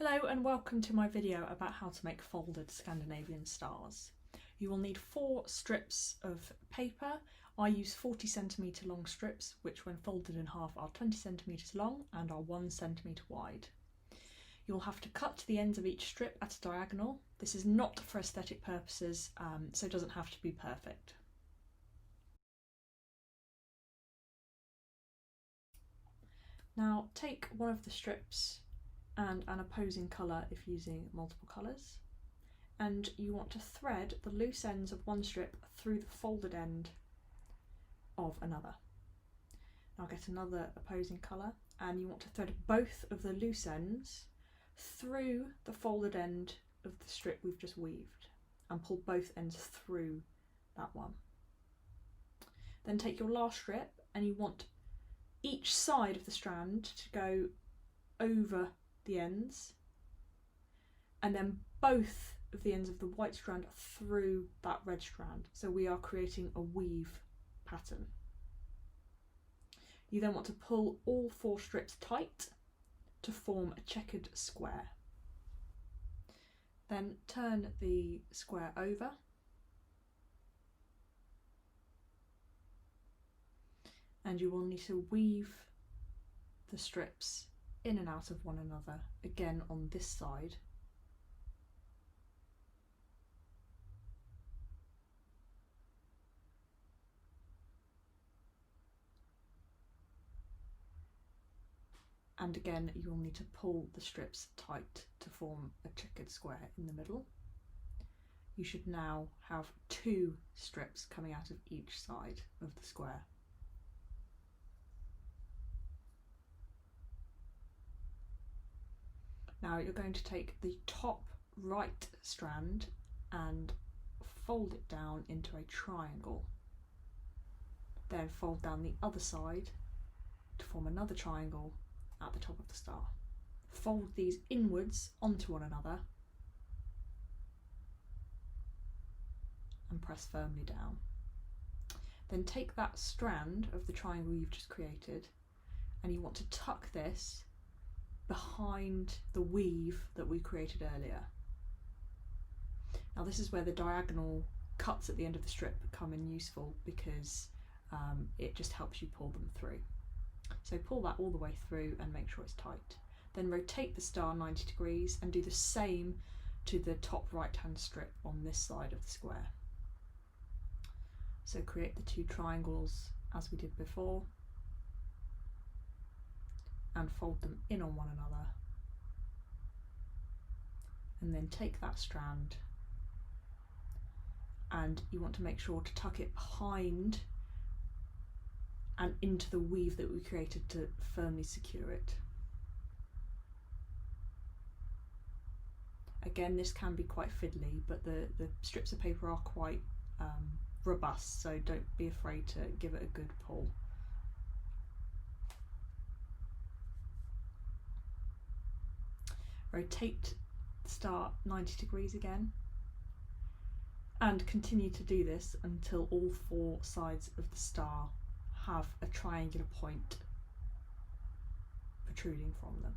Hello and welcome to my video about how to make folded Scandinavian stars. You will need 4 strips of paper. I use 40cm long strips, which when folded in half are 20cm long and are 1cm wide. You'll have to cut the ends of each strip at a diagonal. This is not for aesthetic purposes, so it doesn't have to be perfect. Now take one of the strips and an opposing colour if using multiple colours, and you want to thread the loose ends of one strip through the folded end of another. Now get another opposing colour and you want to thread both of the loose ends through the folded end of the strip we've just weaved and pull both ends through that one. Then take your last strip and you want each side of the strand to go over the ends and then both of the ends of the white strand through that red strand, so we are creating a weave pattern. You then want to pull all 4 strips tight to form a checkered square. Then turn the square over and you will need to weave the strips in and out of one another, again on this side. And again you will need to pull the strips tight to form a checkered square in the middle. You should now have 2 strips coming out of each side of the square. Now you're going to take the top right strand and fold it down into a triangle. Then fold down the other side to form another triangle at the top of the star. Fold these inwards onto one another and press firmly down. Then take that strand of the triangle you've just created and you want to tuck this behind the weave that we created earlier. Now this is where the diagonal cuts at the end of the strip come in useful, because it just helps you pull them through. So pull that all the way through and make sure it's tight. Then rotate the star 90 degrees and do the same to the top right hand strip on this side of the square. So create the 2 triangles as we did before and fold them in on one another, and then take that strand and you want to make sure to tuck it behind and into the weave that we created to firmly secure it. Again, this can be quite fiddly, but the strips of paper are quite robust, so don't be afraid to give it a good pull. Rotate the star 90 degrees again and continue to do this until all 4 sides of the star have a triangular point protruding from them.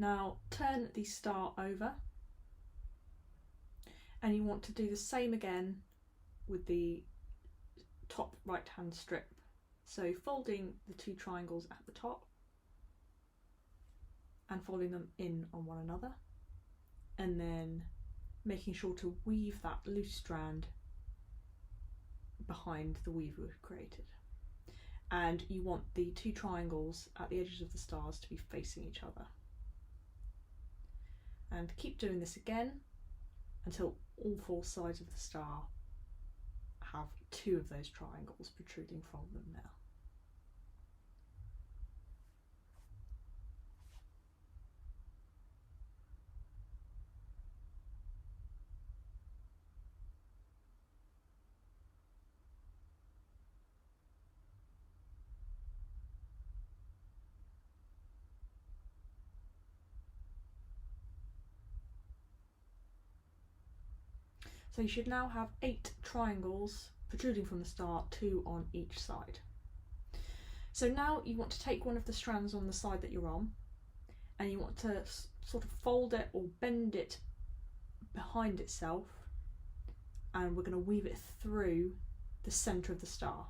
Now turn the star over and you want to do the same again with the top right hand strip. So folding the 2 triangles at the top and folding them in on one another, and then making sure to weave that loose strand behind the weave we've created. And you want the 2 triangles at the edges of the stars to be facing each other. And keep doing this again until all 4 sides of the star have 2 of those triangles protruding from them now. So you should now have 8 triangles protruding from the star, 2 on each side. So now you want to take one of the strands on the side that you're on, and you want to sort of fold it or bend it behind itself, and we're going to weave it through the centre of the star.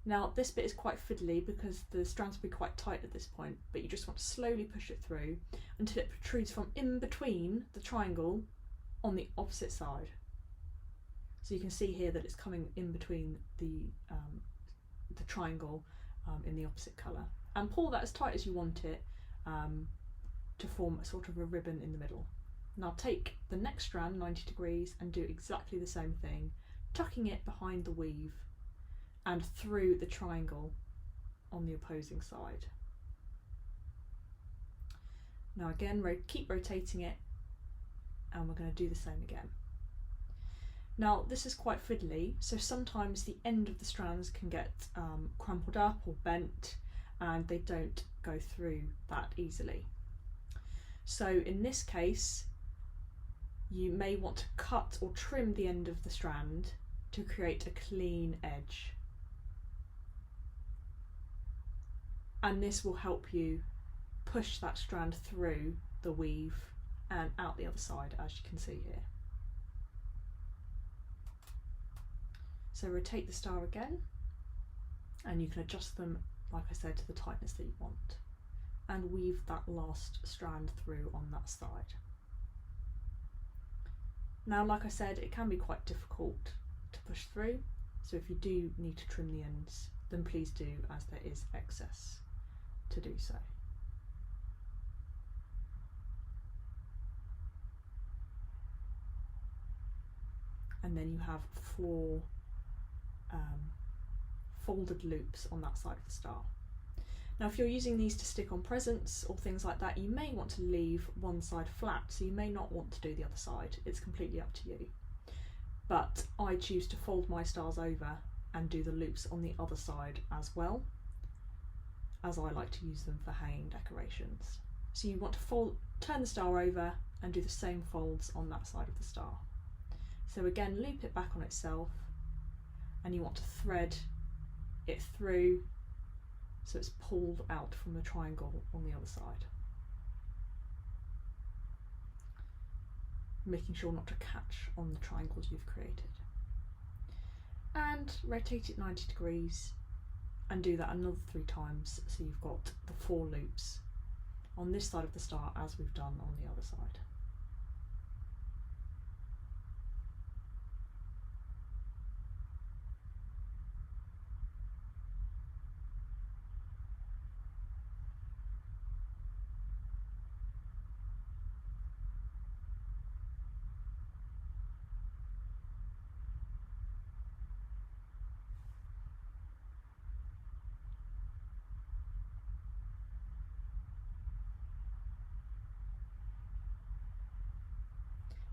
Now this bit is quite fiddly because the strands will be quite tight at this point, but you just want to slowly push it through until it protrudes from in between the triangle on the opposite side. So you can see here that it's coming in between the triangle in the opposite colour, and pull that as tight as you want it to form a sort of a ribbon in the middle. Now take the next strand 90 degrees and do exactly the same thing, tucking it behind the weave and through the triangle on the opposing side. Now again, keep rotating it, and we're going to do the same again. Now this is quite fiddly, so sometimes the end of the strands can get crumpled up or bent, and they don't go through that easily. So in this case, you may want to cut or trim the end of the strand to create a clean edge. And this will help you push that strand through the weave and out the other side, as you can see here. So rotate the star again, and you can adjust them, like I said, to the tightness that you want, and weave that last strand through on that side. Now, like I said, it can be quite difficult to push through, so if you do need to trim the ends, then please do, as there is excess to do so. And then you have 4 folded loops on that side of the star. Now if you're using these to stick on presents or things like that, you may want to leave one side flat, so you may not want to do the other side. It's completely up to you. But I choose to fold my stars over and do the loops on the other side as well, as I like to use them for hanging decorations. So you want to turn the star over and do the same folds on that side of the star. So again, loop it back on itself, and you want to thread it through so it's pulled out from the triangle on the other side, making sure not to catch on the triangles you've created. And rotate it 90 degrees and do that another 3 times, so you've got the 4 loops on this side of the star as we've done on the other side.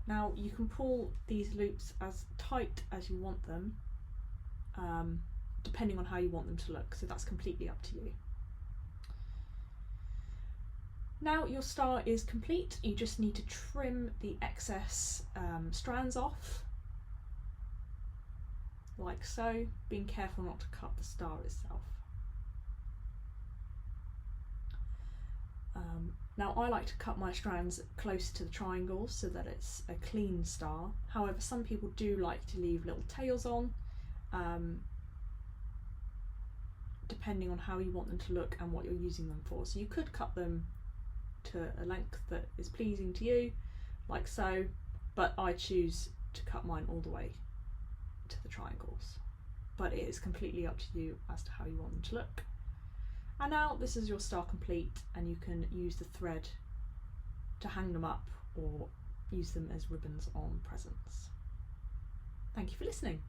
Now you can pull these loops as tight as you want them, depending on how you want them to look, so that's completely up to you. Now your star is complete, you just need to trim the excess strands off, like so, being careful not to cut the star itself. Now I like to cut my strands close to the triangles so that it's a clean star. However, some people do like to leave little tails on, depending on how you want them to look and what you're using them for. So you could cut them to a length that is pleasing to you, like so, but I choose to cut mine all the way to the triangles. But it is completely up to you as to how you want them to look. And now this is your star complete, and you can use the thread to hang them up or use them as ribbons on presents. Thank you for listening.